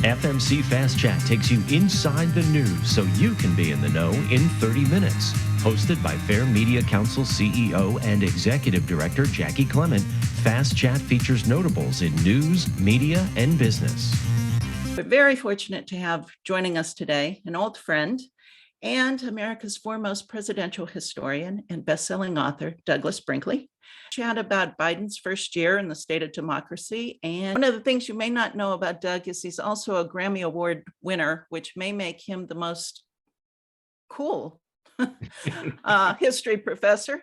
FMC Fast Chat takes you inside the news so you can be in the know in 30 minutes. Hosted by Fair Media Council CEO and Executive Director Jackie Clement, Fast Chat features notables in news, media, and business. We're very fortunate to have joining us today an old friend and America's foremost presidential historian and best-selling author, Douglas Brinkley. Chat about Biden's first year in the state of democracy. And one of the things you may not know about Doug is he's also a Grammy Award winner, which may make him the most cool history professor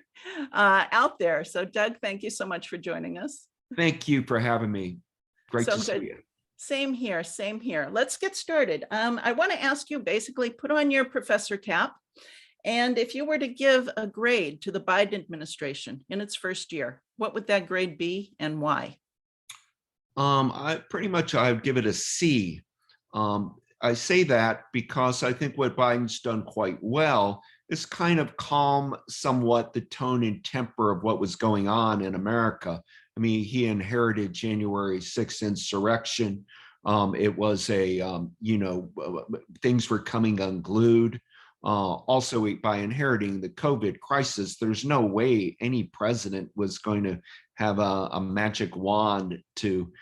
out there. So Doug, thank you so much for joining us. Thank you for having me. Great to see you. Same here, same here. Let's get started. I want to ask you, basically, put on your professor cap. And if you were to give a grade to the Biden administration in its first year, what would that grade be and why? I would give it a C. I say that because I think what Biden's done quite well is kind of calm somewhat the tone and temper of what was going on in America. I mean, he inherited January 6th insurrection. It was things were coming unglued. Also, by inheriting the COVID crisis, there's no way any president was going to have a magic wand to,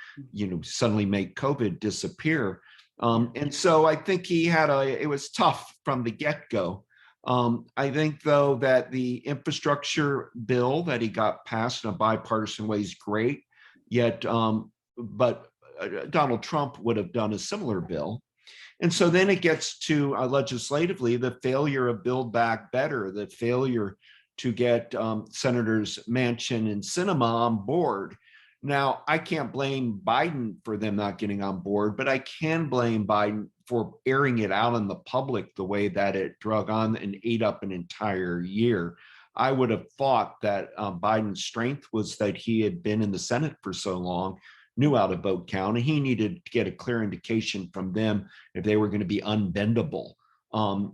suddenly make COVID disappear. And so I think it was tough from the get-go. I think, though, that the infrastructure bill that he got passed in a bipartisan way is great, but Donald Trump would have done a similar bill. And so then it gets to legislatively the failure of Build Back Better, the failure to get Senators Manchin and Sinema on board. Now, I can't blame Biden for them not getting on board, but I can blame Biden for airing it out in the public the way that it drug on and ate up an entire year. I would have thought that Biden's strength was that he had been in the Senate for so long, knew how to vote count, and he needed to get a clear indication from them if they were going to be unbendable.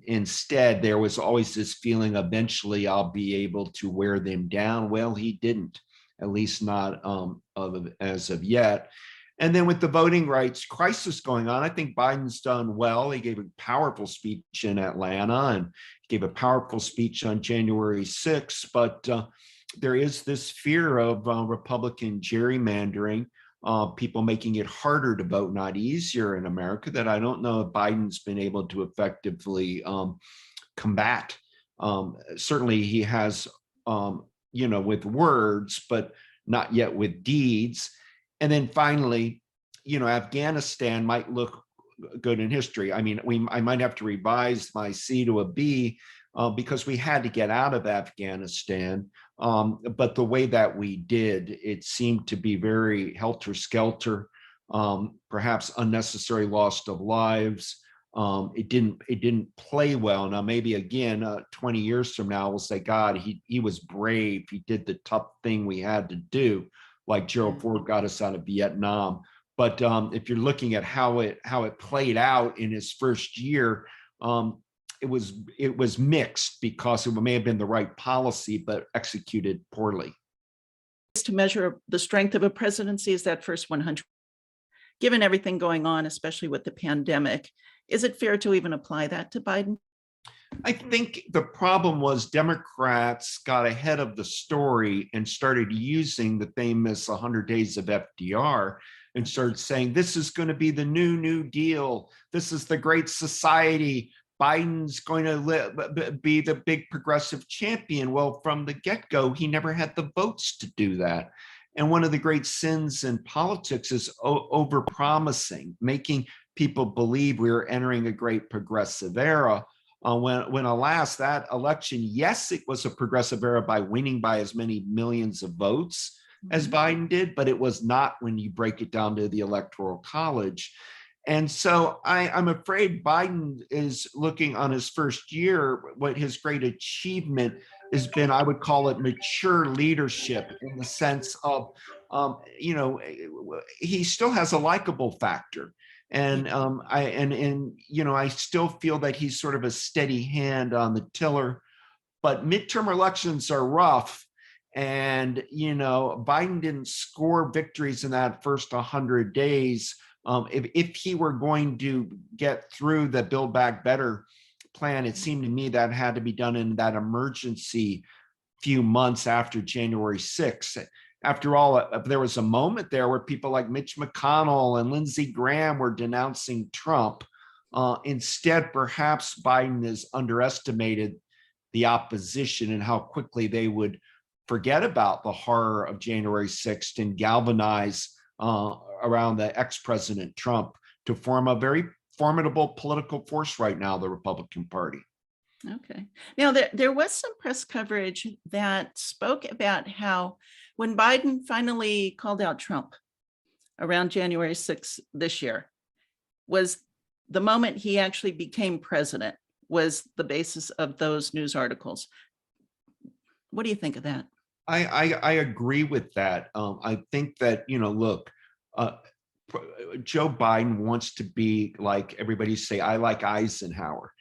Instead, there was always this feeling, eventually I'll be able to wear them down. Well, he didn't, at least not as of yet. And then with the voting rights crisis going on, I think Biden's done well. He gave a powerful speech in Atlanta and gave a powerful speech on January 6th, but there is this fear of Republican gerrymandering, people making it harder to vote, not easier in America, that I don't know if Biden's been able to effectively combat. Certainly he has, with words, but not yet with deeds. And then finally, Afghanistan might look good in history. I mean, I might have to revise my C to a B because we had to get out of Afghanistan. But the way that we did, it seemed to be very helter-skelter, perhaps unnecessary loss of lives. It didn't play well. Now, maybe again, 20 years from now, we'll say, God, he was brave. He did the tough thing we had to do, like Gerald Ford got us out of Vietnam. But if you're looking at how it played out in his first year, it was mixed because it may have been the right policy, but executed poorly. To measure the strength of a presidency is that first 100. Given everything going on, especially with the pandemic, is it fair to even apply that to Biden? I think the problem was Democrats got ahead of the story and started using the famous 100 days of FDR and started saying, this is going to be the New Deal. This is the Great Society. Biden's going to be the big progressive champion. Well, from the get-go, he never had the votes to do that. And one of the great sins in politics is over-promising, making people believe we are entering a great progressive era. When alas, that election, yes, it was a progressive era by winning by as many millions of votes as Biden did, but it was not when you break it down to the Electoral College. And so I'm afraid Biden is looking on his first year, what his great achievement has been, I would call it mature leadership in the sense of, he still has a likable factor. And I still feel that he's sort of a steady hand on the tiller, but midterm elections are rough. And, Biden didn't score victories in that first 100 days If he were going to get through the Build Back Better plan, it seemed to me that had to be done in that emergency few months after January 6th. After all, there was a moment there where people like Mitch McConnell and Lindsey Graham were denouncing Trump. Instead, perhaps Biden has underestimated the opposition and how quickly they would forget about the horror of January 6th and galvanize around the ex-president Trump to form a very formidable political force right now, the Republican Party. Okay. Now, there was some press coverage that spoke about how when Biden finally called out Trump around January 6th this year, was the moment he actually became president, was the basis of those news articles. What do you think of that? I agree with that. I think that, look, Joe Biden wants to be like everybody say, I like Eisenhower.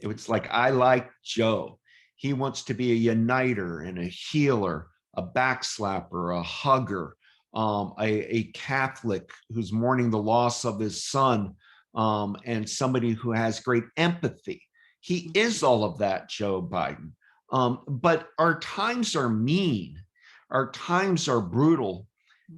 It's like, I like Joe. He wants to be a uniter and a healer, a backslapper, a hugger, a Catholic who's mourning the loss of his son, and somebody who has great empathy. He is all of that, Joe Biden. But our times are mean. Our times are brutal.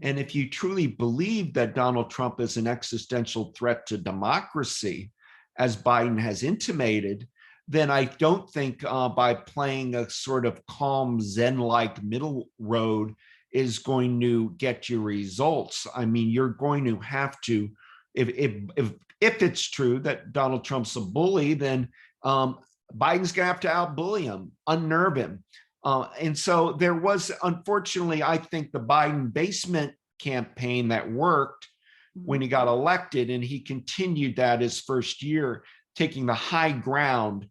And if you truly believe that Donald Trump is an existential threat to democracy, as Biden has intimated, then I don't think by playing a sort of calm Zen-like middle road is going to get you results. I mean, you're going to have to, if it's true that Donald Trump's a bully, then Biden's gonna have to outbully him, unnerve him. And so there was, unfortunately, I think the Biden basement campaign that worked when he got elected, and he continued that his first year, taking the high ground,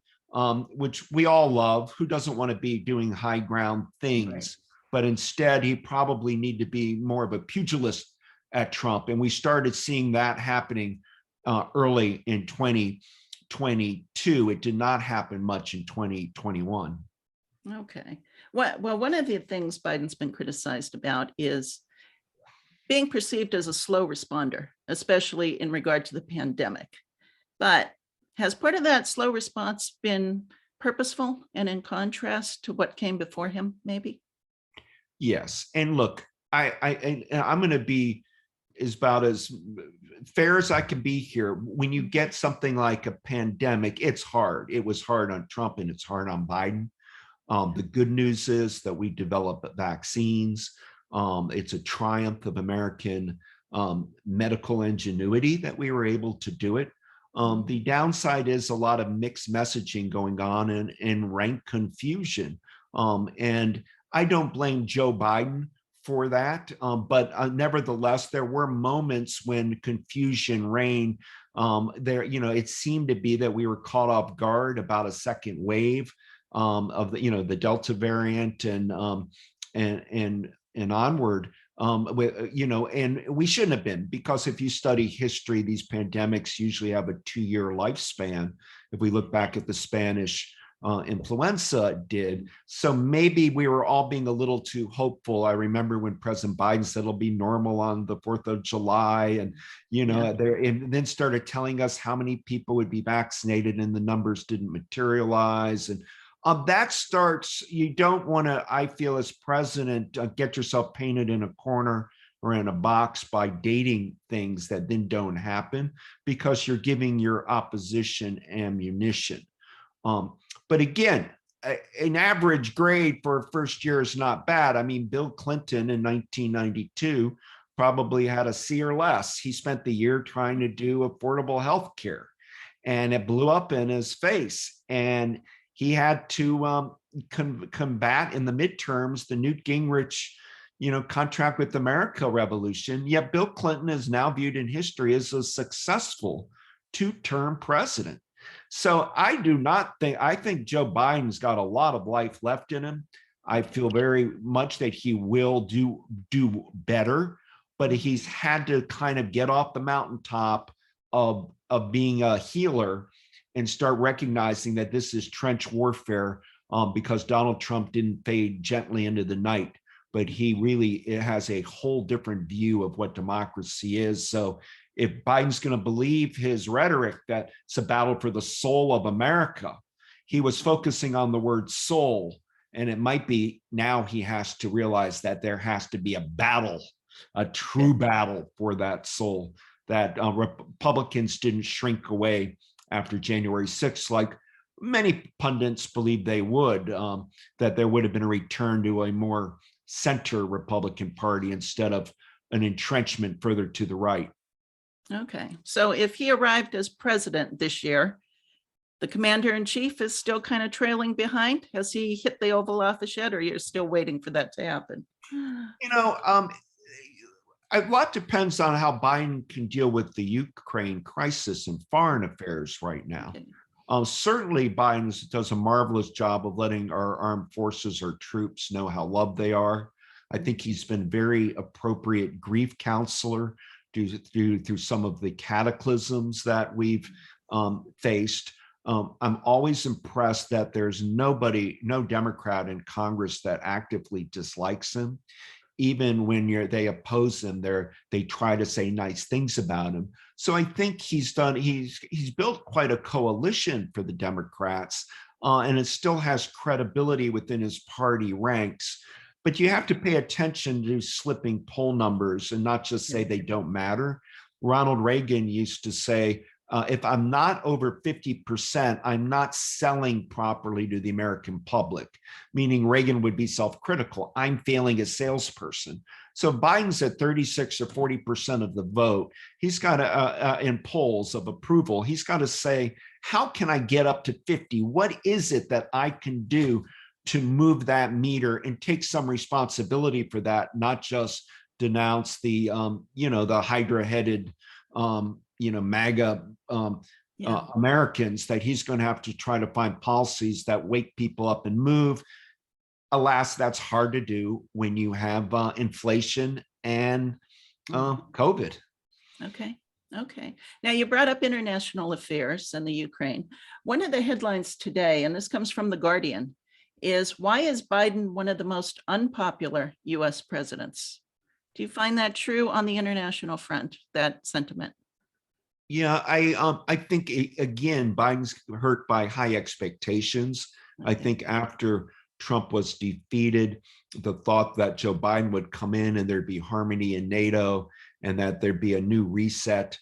which we all love. Who doesn't want to be doing high ground things? Right. But instead, he probably need to be more of a pugilist at Trump. And we started seeing that happening early in 2022. It did not happen much in 2021. Okay. Well, one of the things Biden's been criticized about is being perceived as a slow responder, especially in regard to the pandemic. But has part of that slow response been purposeful and in contrast to what came before him, maybe? Yes. And look, I'm going to be about as fair as I can be here. When you get something like a pandemic, it's hard. It was hard on Trump and it's hard on Biden. The good news is that we developed vaccines. It's a triumph of American medical ingenuity that we were able to do it. The downside is a lot of mixed messaging going on and rank confusion. And I don't blame Joe Biden for that. But nevertheless, there were moments when confusion reigned. It seemed to be that we were caught off guard about a second wave of the Delta variant and onward. And we shouldn't have been, because if you study history, these pandemics usually have a 2-year lifespan. If we look back at the Spanish influenza did. So maybe we were all being a little too hopeful. I remember when President Biden said it'll be normal on the 4th of July, and and then started telling us how many people would be vaccinated, and the numbers didn't materialize. And that starts, you don't want to, I feel as president, get yourself painted in a corner or in a box by dating things that then don't happen, because you're giving your opposition ammunition. But again, an average grade for a first year is not bad. I mean, Bill Clinton in 1992 probably had a C or less. He spent the year trying to do affordable health care, and it blew up in his face. And he had to combat in the midterms the Newt Gingrich, contract with America revolution. Yet Bill Clinton is now viewed in history as a successful 2-term president. So I think Joe Biden's got a lot of life left in him. I feel very much that he will do better, but he's had to kind of get off the mountaintop of being a healer and start recognizing that this is trench warfare, because Donald Trump didn't fade gently into the night, but he really has a whole different view of what democracy is. So if Biden's going to believe his rhetoric that it's a battle for the soul of America, he was focusing on the word soul. And it might be now he has to realize that there has to be a battle, a true battle for that soul, that Republicans didn't shrink away after January 6th, like many pundits believe they would, that there would have been a return to a more center Republican Party instead of an entrenchment further to the right. Okay, so if he arrived as president this year, the commander-in-chief is still kind of trailing behind. Has he hit the Oval Office yet, or you're still waiting for that to happen? You know, a lot depends on how Biden can deal with the Ukraine crisis and foreign affairs right now. Okay. Certainly, Biden does a marvelous job of letting our armed forces, our troops, know how loved they are. I think he's been very appropriate grief counselor through some of the cataclysms that we've faced. I'm always impressed that there's no Democrat in Congress that actively dislikes him. Even when they oppose him, they try to say nice things about him. So I think he's built quite a coalition for the Democrats, and it still has credibility within his party ranks. But you have to pay attention to slipping poll numbers and not just say they don't matter. Ronald Reagan used to say, if I'm not over 50%, I'm not selling properly to the American public, meaning Reagan would be self-critical. I'm failing as salesperson. So Biden's at 36 or 40% of the vote. He's got to, in polls of approval, he's got to say, how can I get up to 50? What is it that I can do to move that meter and take some responsibility for that, not just denounce the, the hydra-headed, MAGA Americans, that he's going to have to try to find policies that wake people up and move. Alas, that's hard to do when you have inflation and COVID. Okay. Now you brought up international affairs and the Ukraine. One of the headlines today, and this comes from The Guardian, is why is Biden one of the most unpopular US presidents? Do you find that true on the international front, that sentiment? Yeah, I think, again, Biden's hurt by high expectations. Okay. I think after Trump was defeated, the thought that Joe Biden would come in and there'd be harmony in NATO and that there'd be a new reset,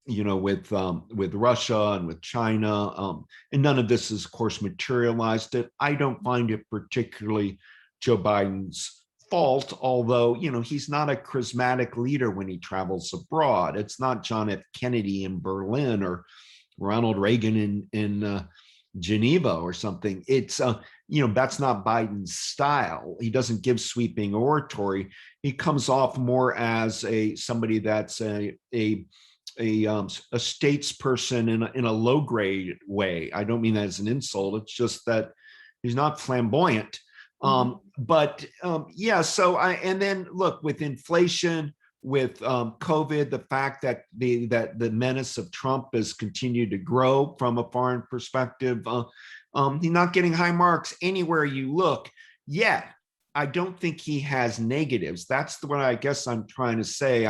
with Russia and with China, and none of this is, of course, materialized. I don't find it particularly Joe Biden's fault, although, he's not a charismatic leader when he travels abroad. It's not John F. Kennedy in Berlin or Ronald Reagan in Geneva or something. It's, that's not Biden's style. He doesn't give sweeping oratory. He comes off more as somebody that's a statesperson in a low grade way. I don't mean that as an insult. It's just that he's not flamboyant. And then look, with inflation, with COVID, the fact that the menace of Trump has continued to grow from a foreign perspective, he's not getting high marks anywhere you look. Yet, I don't think he has negatives. That's what I guess I'm trying to say.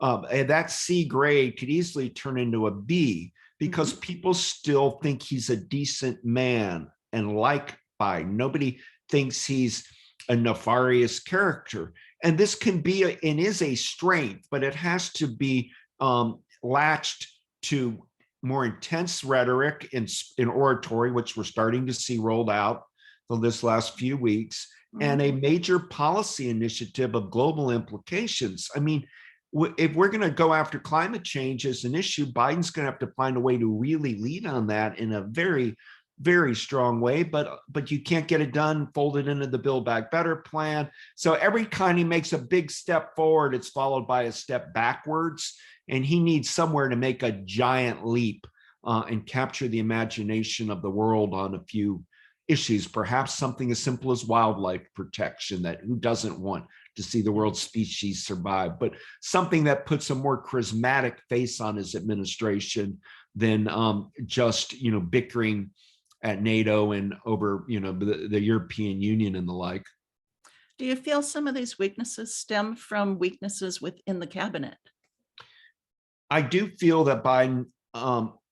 That C grade could easily turn into a B because people still think he's a decent man and like Biden. Nobody thinks he's a nefarious character. And this can be and is a strength, but it has to be latched to more intense rhetoric in oratory, which we're starting to see rolled out for this last few weeks, and a major policy initiative of global implications. I mean, if we're going to go after climate change as an issue, Biden's going to have to find a way to really lead on that in a very, very strong way, but you can't get it done, fold it into the Build Back Better plan. So every time he makes a big step forward, it's followed by a step backwards, and he needs somewhere to make a giant leap and capture the imagination of the world on a few issues, perhaps something as simple as wildlife protection, that who doesn't want to see the world's species survive, but something that puts a more charismatic face on his administration than just, bickering at NATO and over, the European Union and the like. Do you feel some of these weaknesses stem from weaknesses within the cabinet? I do feel that Biden,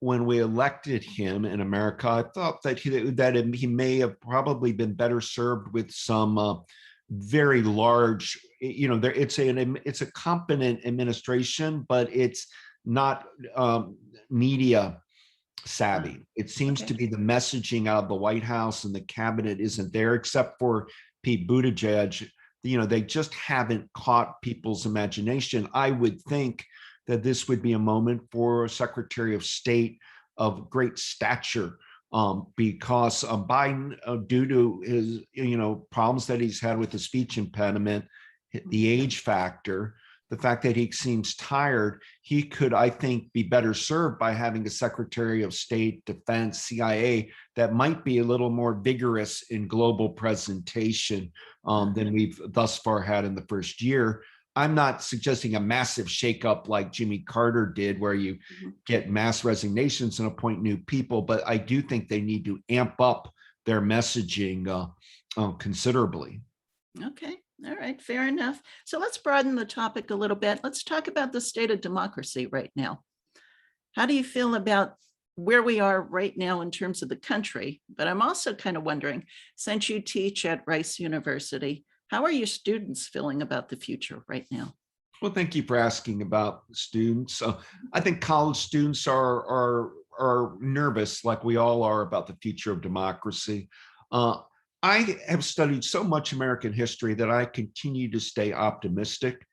when we elected him in America, I thought that he may have probably been better served with some very large, it's a competent administration, but it's not media savvy. It seems to be the messaging out of the White House and the cabinet isn't there, except for Pete Buttigieg. They just haven't caught people's imagination. I would think that this would be a moment for a Secretary of State of great stature, because Biden, due to his problems that he's had with the speech impediment, the age factor, the fact that he seems tired, he could, I think, be better served by having a Secretary of State, Defense, CIA that might be a little more vigorous in global presentation than we've thus far had in the first year. I'm not suggesting a massive shakeup like Jimmy Carter did, where you get mass resignations and appoint new people, but I do think they need to amp up their messaging considerably. Okay. All right. Fair enough. So let's broaden the topic a little bit. Let's talk about the state of democracy right now. How do you feel about where we are right now in terms of the country? But I'm also kind of wondering, since you teach at Rice University, how are your students feeling about the future right now? Well, thank you for asking about students. I think college students are nervous, like we all are, about the future of democracy. I have studied so much American history that I continue to stay optimistic.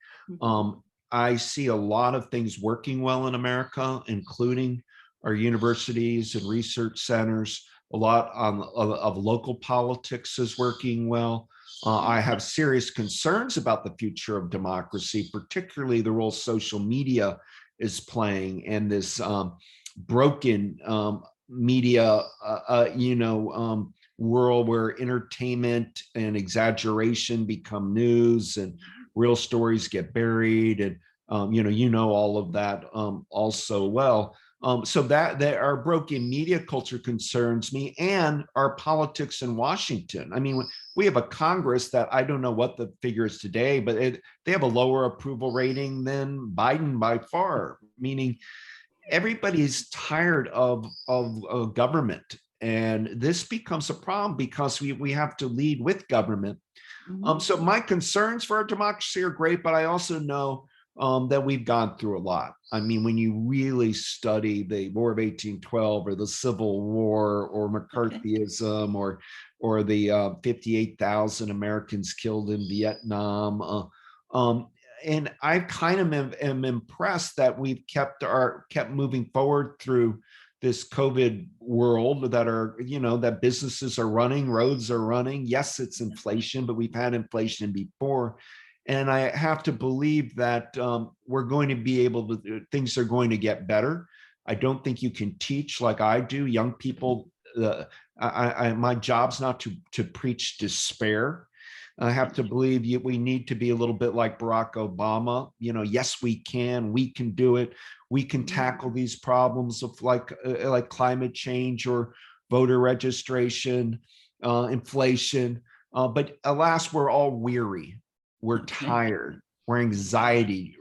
I see a lot of things working well in America, including our universities and research centers. A lot of local politics is working well. I have serious concerns about the future of democracy, particularly the role social media is playing and this broken media, world where entertainment and exaggeration become news and real stories get buried. And, all of that also well. So that our broken media culture concerns me, and our politics in Washington. I mean, we have a Congress that I don't know what the figure is today, but they have a lower approval rating than Biden by far, meaning everybody's tired of government. And this becomes a problem because we have to lead with government. So my concerns for our democracy are great, but I also know that we've gone through a lot. I mean, when you really study the War of 1812 or the Civil War or McCarthyism or the 58,000 Americans killed in Vietnam, and I kind of am impressed that we've kept moving forward through this COVID world, that businesses are running, roads are running. Yes, it's inflation, but we've had inflation before. And I have to believe that we're going to be able to, things are going to get better. I don't think you can teach like I do young people. My job's not to preach despair. I have to believe we need to be a little bit like Barack Obama. Yes, we can do it. We can tackle these problems of like climate change or voter registration, inflation. But alas, we're all weary. We're tired. We're anxiety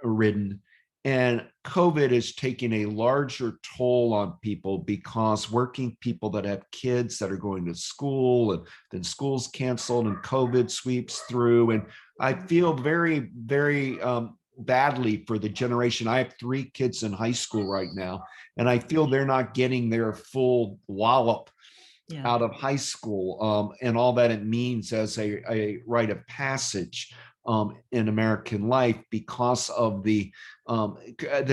ridden. And COVID is taking a larger toll on people because working people that have kids that are going to school and then school's canceled and COVID sweeps through. And I feel very, very badly for the generation. I have 3 kids in high school right now, and I feel they're not getting their full wallop out of high school and all that it means as a rite of passage in American life because of the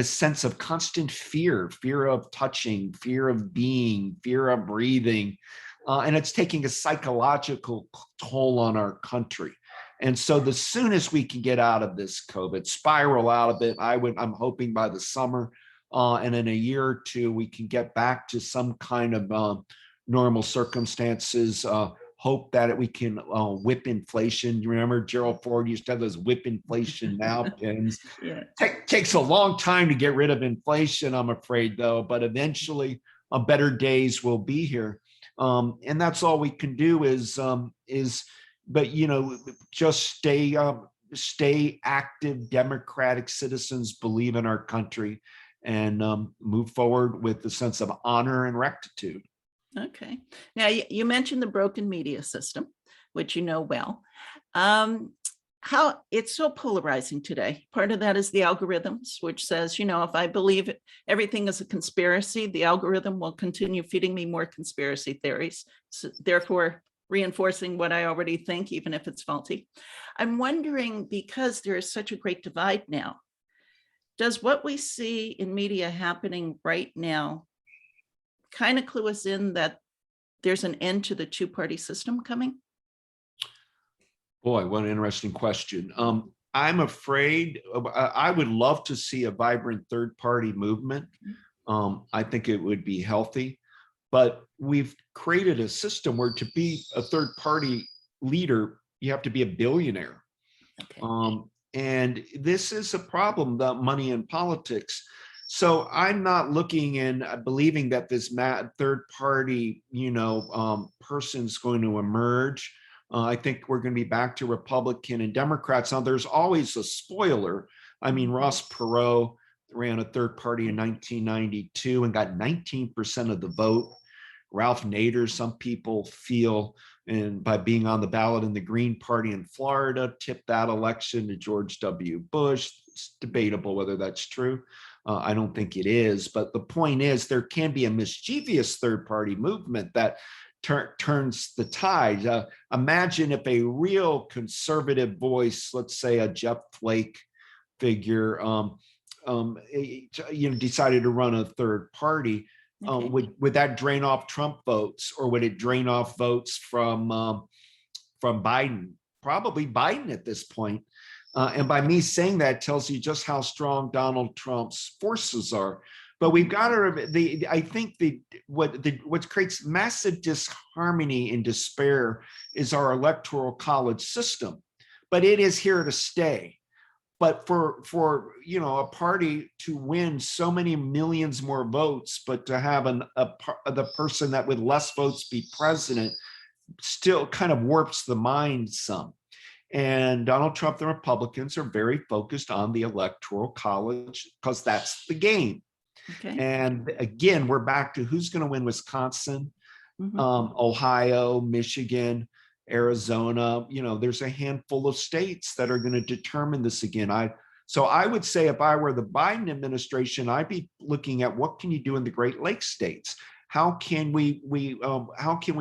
sense of constant fear of touching, fear of being, fear of breathing. And it's taking a psychological toll on our country. And so the soonest we can get out of this COVID, spiral out of it, I'm hoping by the summer and in a year or two, we can get back to some kind of normal circumstances, hope that we can whip inflation. You remember Gerald Ford used to have those whip inflation now pins. Takes a long time to get rid of inflation, I'm afraid, though, but eventually better days will be here. And that's all we can do is just stay stay active democratic citizens, believe in our country, and move forward with a sense of honor and rectitude. Okay. Now, you mentioned the broken media system, which you know well. How it's so polarizing today. Part of that is the algorithms, which says, if I believe everything is a conspiracy, the algorithm will continue feeding me more conspiracy theories, so therefore reinforcing what I already think, even if it's faulty. I'm wondering, because there is such a great divide now, does what we see in media happening right now kind of clue us in that there's an end to the two-party system coming? Boy, what an interesting question. I'm afraid, I would love to see a vibrant third-party movement. I think it would be healthy, but we've created a system where to be a third-party leader, you have to be a billionaire. Okay. And this is a problem, the money in politics. So I'm not looking and believing that this third-party, person's going to emerge. I think we're going to be back to Republican and Democrats. Now, there's always a spoiler. I mean, Ross Perot ran a third party in 1992 and got 19% of the vote. Ralph Nader, some people feel, and by being on the ballot in the Green Party in Florida, tipped that election to George W. Bush. It's debatable whether that's true. I don't think it is. But the point is, there can be a mischievous third party movement that turns the tide. Imagine if a real conservative voice, let's say a Jeff Flake figure, decided to run a third party. Okay. Would that drain off Trump votes, or would it drain off votes from Biden? Probably Biden at this point. And by me saying that tells you just how strong Donald Trump's forces are. But we've got to, I think what creates massive disharmony and despair is our electoral college system, but it is here to stay. But for a party to win so many millions more votes, but to have the person that with less votes be president, still kind of warps the mind some. And Donald Trump, the Republicans, are very focused on the electoral college because that's the game. Okay. And again, we're back to who's going to win Wisconsin, Ohio, Michigan, Arizona. There's a handful of states that are going to determine this again. So I would say if I were the Biden administration, I'd be looking at what can you do in the Great Lakes states? How can we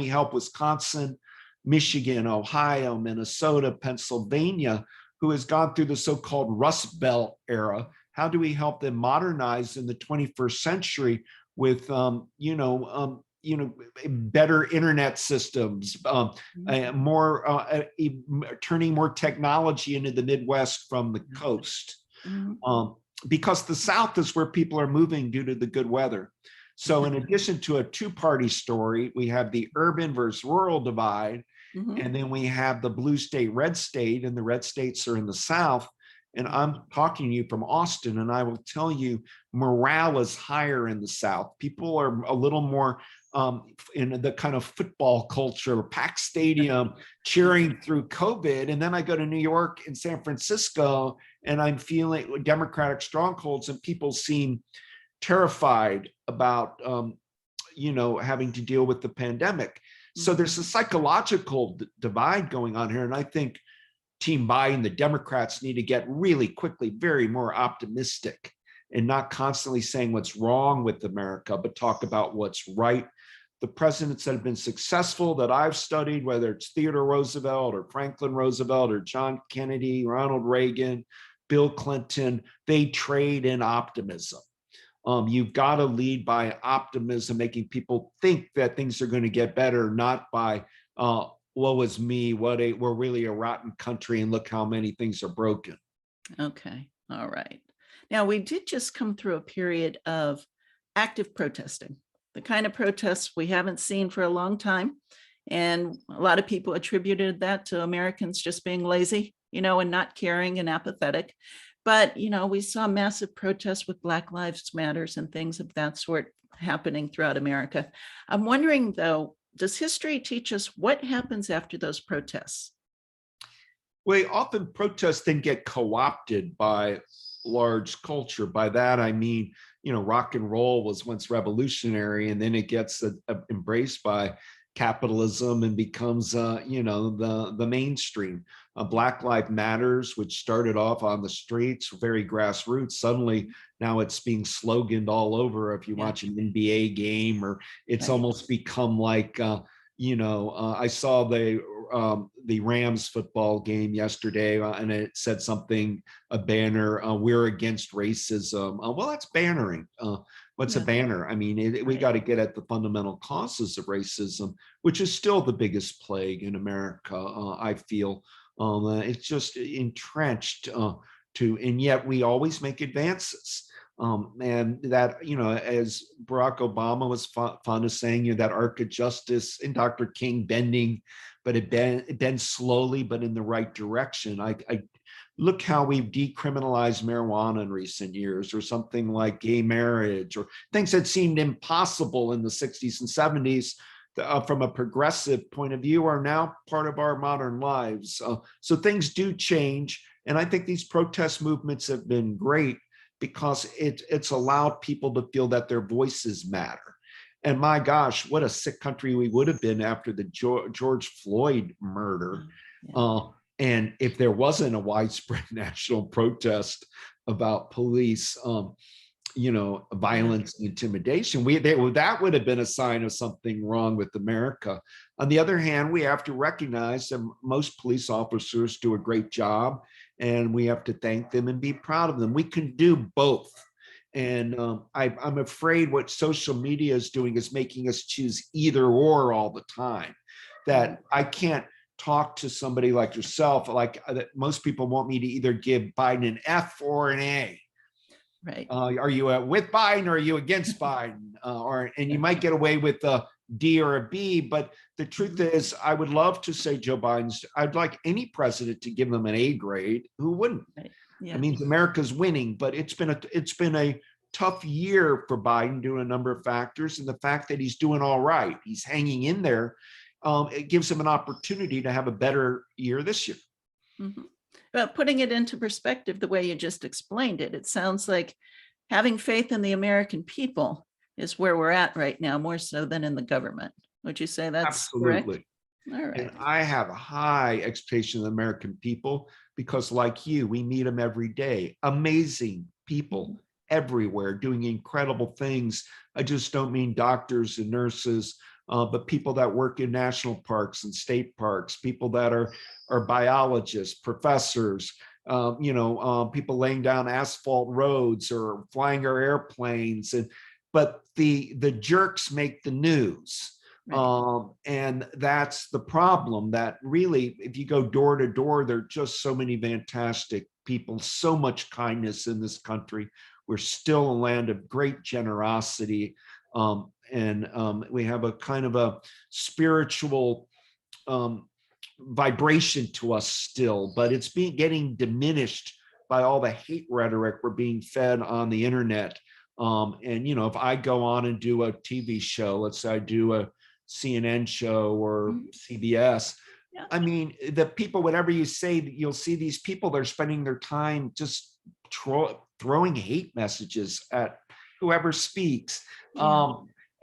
help Wisconsin, Michigan, Ohio, Minnesota, Pennsylvania, who has gone through the so-called Rust Belt era? How do we help them modernize in the 21st century with, better internet systems, turning more technology into the Midwest from the coast? Because the South is where people are moving due to the good weather. So in addition to a two-party story, we have the urban versus rural divide, and then we have the blue state, red state, and the red states are in the South. And I'm talking to you from Austin, and I will tell you, morale is higher in the South. People are a little more in the kind of football culture, packed stadium, cheering through COVID. And then I go to New York and San Francisco, and I'm feeling Democratic strongholds, and people seem terrified about, having to deal with the pandemic. So there's a psychological divide going on here. And I think Team Biden, the Democrats, need to get really quickly very more optimistic and not constantly saying what's wrong with America, but talk about what's right. The presidents that have been successful that I've studied, whether it's Theodore Roosevelt or Franklin Roosevelt or John Kennedy, Ronald Reagan, Bill Clinton, they trade in optimism. You've got to lead by optimism, making people think that things are going to get better, not by woe is me, we're really a rotten country and look how many things are broken. Okay. All right. Now, we did just come through a period of active protesting, the kind of protests we haven't seen for a long time. And a lot of people attributed that to Americans just being lazy, and not caring and apathetic. But, we saw massive protests with Black Lives Matters and things of that sort happening throughout America. I'm wondering, though, does history teach us what happens after those protests? Well, often protests then get co-opted by large culture. By that, I mean, rock and roll was once revolutionary, and then it gets embraced by capitalism and becomes, the mainstream. Black Lives Matters, which started off on the streets, very grassroots, suddenly now it's being sloganed all over. If you watch an NBA game, or it's almost become like, I saw the Rams football game yesterday, and it said something, a banner, we're against racism. Well, that's bannering. What's a banner? I mean, we got to get at the fundamental causes of racism, which is still the biggest plague in America, I feel. It's just entrenched and yet we always make advances. And that, as Barack Obama was fond of saying, that arc of justice, and Dr. King, bending, but it bends slowly, but in the right direction. I look how we've decriminalized marijuana in recent years, or something like gay marriage, or things that seemed impossible in the 60s and 70s. From a progressive point of view, are now part of our modern lives. So things do change. And I think these protest movements have been great, because it's allowed people to feel that their voices matter. And my gosh, what a sick country we would have been after the George Floyd murder. And if there wasn't a widespread national protest about police, violence and intimidation, that would have been a sign of something wrong with America. On the other hand, we have to recognize that most police officers do a great job, and we have to thank them and be proud of them. We can do both. And I'm afraid what social media is doing is making us choose either or all the time. That I can't talk to somebody like yourself, like most people want me to either give Biden an F or an A. Right. Are you with Biden, or are you against Biden? And you might get away with a D or a B, but the truth is, I would love to say Joe Biden's. I'd like any president to give him an A grade. Who wouldn't? Right. It means America's winning, but it's been a tough year for Biden due to a number of factors, and the fact that he's doing all right, he's hanging in there. It gives him an opportunity to have a better year this year. Mm-hmm. But putting it into perspective, the way you just explained it, it sounds like having faith in the American people is where we're at right now, more so than in the government. Would you say that's absolutely correct? All right. And I have a high expectation of the American people, because like you, we meet them every day. Amazing people everywhere doing incredible things. I just don't mean doctors and nurses, but people that work in national parks and state parks, people that are biologists, professors, people laying down asphalt roads or flying our airplanes. But the jerks make the news. Right. And that's the problem, that really, if you go door to door, there are just so many fantastic people, so much kindness in this country. We're still a land of great generosity. And we have a kind of a spiritual vibration to us still, but it's getting diminished by all the hate rhetoric we're being fed on the internet. And if I go on and do a TV show, let's say I do a CNN show or CBS, I mean, the people, whatever you say, you'll see these people, they're spending their time just throwing hate messages at whoever speaks.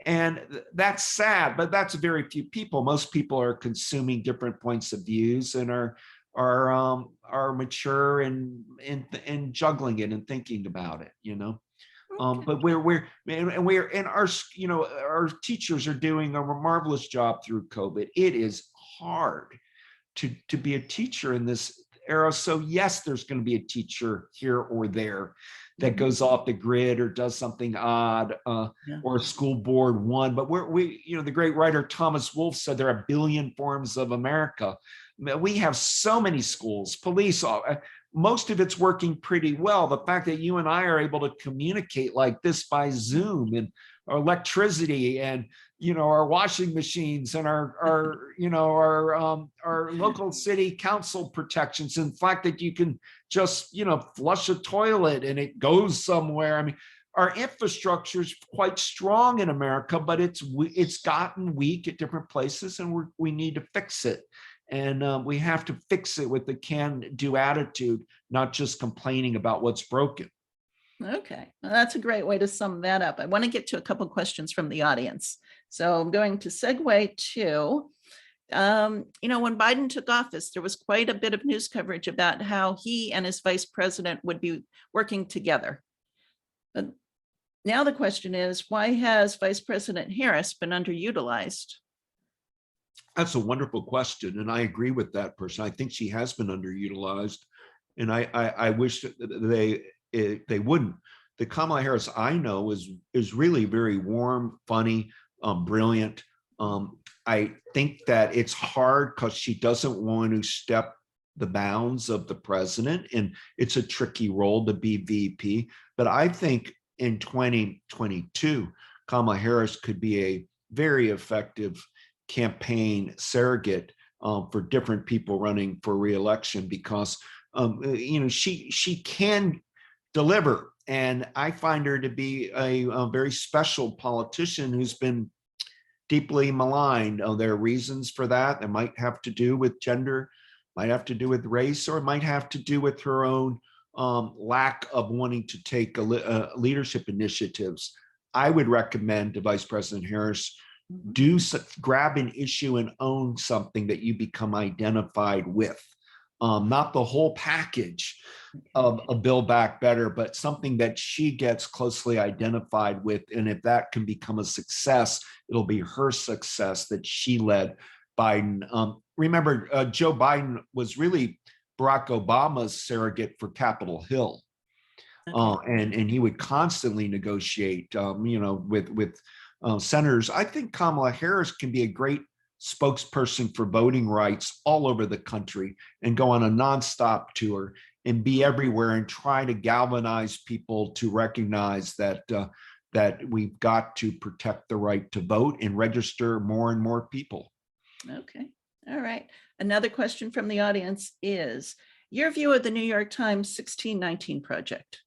And that's sad, but that's very few people. Most people are consuming different points of views and are mature and juggling it and thinking about it, But our teachers are doing a marvelous job through COVID. It is hard to be a teacher in this era. So yes, there's going to be a teacher here or there that goes off the grid or does something odd, or a school board one. But the great writer Thomas Wolfe said there are a billion forms of America. We have so many schools, police, most of it's working pretty well. The fact that you and I are able to communicate like this by Zoom, and our electricity, and our washing machines, and our local city council protections, and the fact that you can just flush a toilet and it goes somewhere. I mean, our infrastructure is quite strong in America, but it's gotten weak at different places, and we need to fix it. And we have to fix it with the can-do attitude, not just complaining about what's broken. Okay, well, that's a great way to sum that up. I want to get to a couple of questions from the audience. So I'm going to segue to, when Biden took office, there was quite a bit of news coverage about how he and his vice president would be working together. But now the question is, why has Vice President Harris been underutilized? That's a wonderful question, and I agree with that person. I think she has been underutilized, and I wish that they wouldn't. The Kamala Harris I know is really very warm, funny, brilliant. I think that it's hard because she doesn't want to step the bounds of the president, and it's a tricky role to be VP. But I think in 2022, Kamala Harris could be a very effective campaign surrogate for different people running for re-election, because she can deliver, and I find her to be a very special politician who's been deeply maligned. There are reasons for that. It might have to do with gender, might have to do with race, or it might have to do with her own lack of wanting to take leadership initiatives. I would recommend to Vice President Harris, grab an issue and own something that you become identified with. Not the whole package of a Build Back Better, but something that she gets closely identified with. And if that can become a success, it'll be her success that she led Biden. Remember, Joe Biden was really Barack Obama's surrogate for Capitol Hill. And he would constantly negotiate, with senators. I think Kamala Harris can be a great spokesperson for voting rights all over the country and go on a nonstop tour and be everywhere and try to galvanize people to recognize that we've got to protect the right to vote and register more and more people. Okay, all right. Another question from the audience is, your view of the New York Times 1619 Project,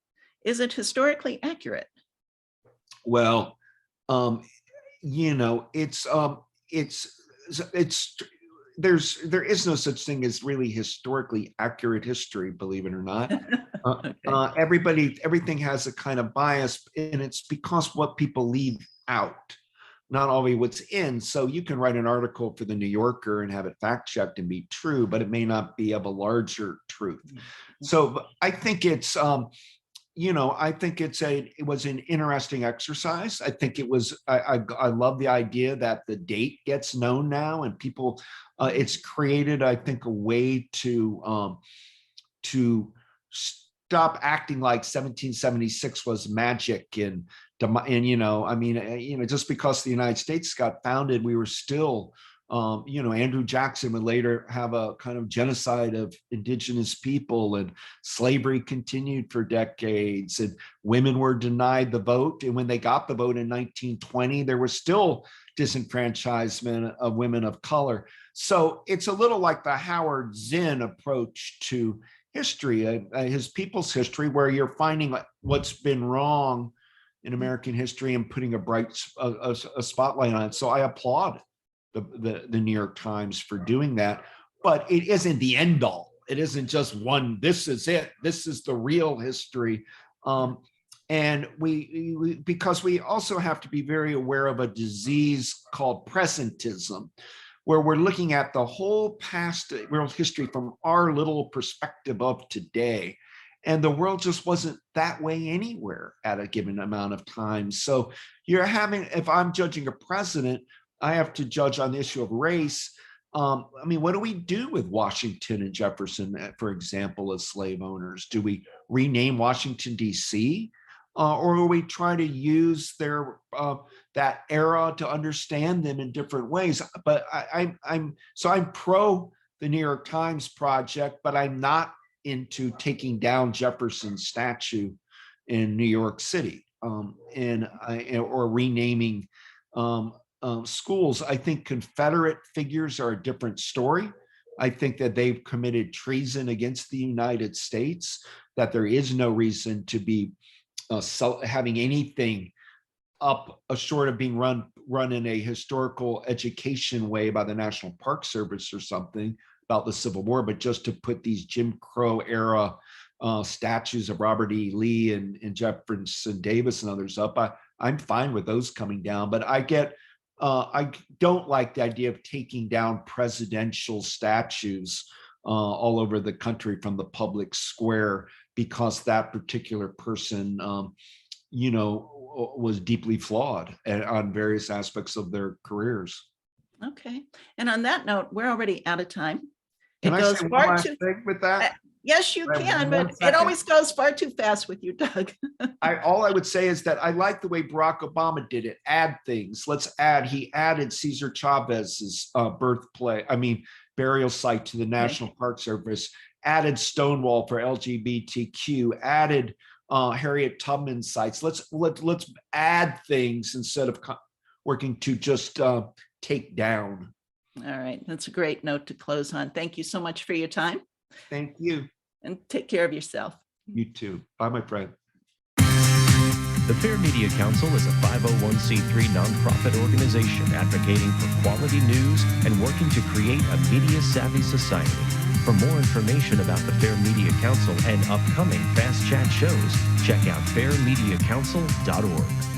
is it historically accurate? Well, there is no such thing as really historically accurate history, believe it or not. Okay. Everything has a kind of bias, and it's because what people leave out, not always what's in. So you can write an article for the New Yorker and have it fact checked and be true, but it may not be of a larger truth. So I think it's it was an interesting exercise. I think it was, I love the idea that the date gets known now, and people, it's created, I think, a way to stop acting like 1776 was magic. And just because the United States got founded, we were still, Andrew Jackson would later have a kind of genocide of indigenous people, and slavery continued for decades, and women were denied the vote. And when they got the vote in 1920, there was still disenfranchisement of women of color. So it's a little like the Howard Zinn approach to history, his people's history, where you're finding what's been wrong in American history and putting a spotlight on it. So I applaud the New York Times for doing that, but it isn't the end all. It isn't just one, this is it, this is the real history. And because we also have to be very aware of a disease called presentism, where we're looking at the whole past world history from our little perspective of today. And the world just wasn't that way anywhere at a given amount of time. So if I'm judging a president, I have to judge on the issue of race. What do we do with Washington and Jefferson, for example, as slave owners? Do we rename Washington, D.C.? Or do we try to use that era to understand them in different ways? But I'm pro the New York Times project, but I'm not into taking down Jefferson's statue in New York City, or renaming schools. I think Confederate figures are a different story. I think that they've committed treason against the United States, that there is no reason to be having anything up short of being run in a historical education way by the National Park Service or something. about the Civil War, but just to put these Jim Crow era statues of Robert E. Lee and Jefferson Davis and others up, I'm fine with those coming down. But I don't like the idea of taking down presidential statues all over the country from the public square because that particular person, was deeply flawed on various aspects of their careers. Okay. And on that note, we're already out of time. Can I say one last thing with that? Yes, you can, but it always goes far too fast with you, Doug. All I would say is that I like the way Barack Obama did it. Add things. He added Cesar Chavez's burial site to the National Park Service, added Stonewall for LGBTQ, added Harriet Tubman sites. Let's add things instead of working to just take down. All right. That's a great note to close on. Thank you so much for your time. Thank you. And take care of yourself. You too. Bye, my friend. The Fair Media Council is a 501c3 nonprofit organization advocating for quality news and working to create a media-savvy society. For more information about the Fair Media Council and upcoming Fast Chat shows, check out fairmediacouncil.org.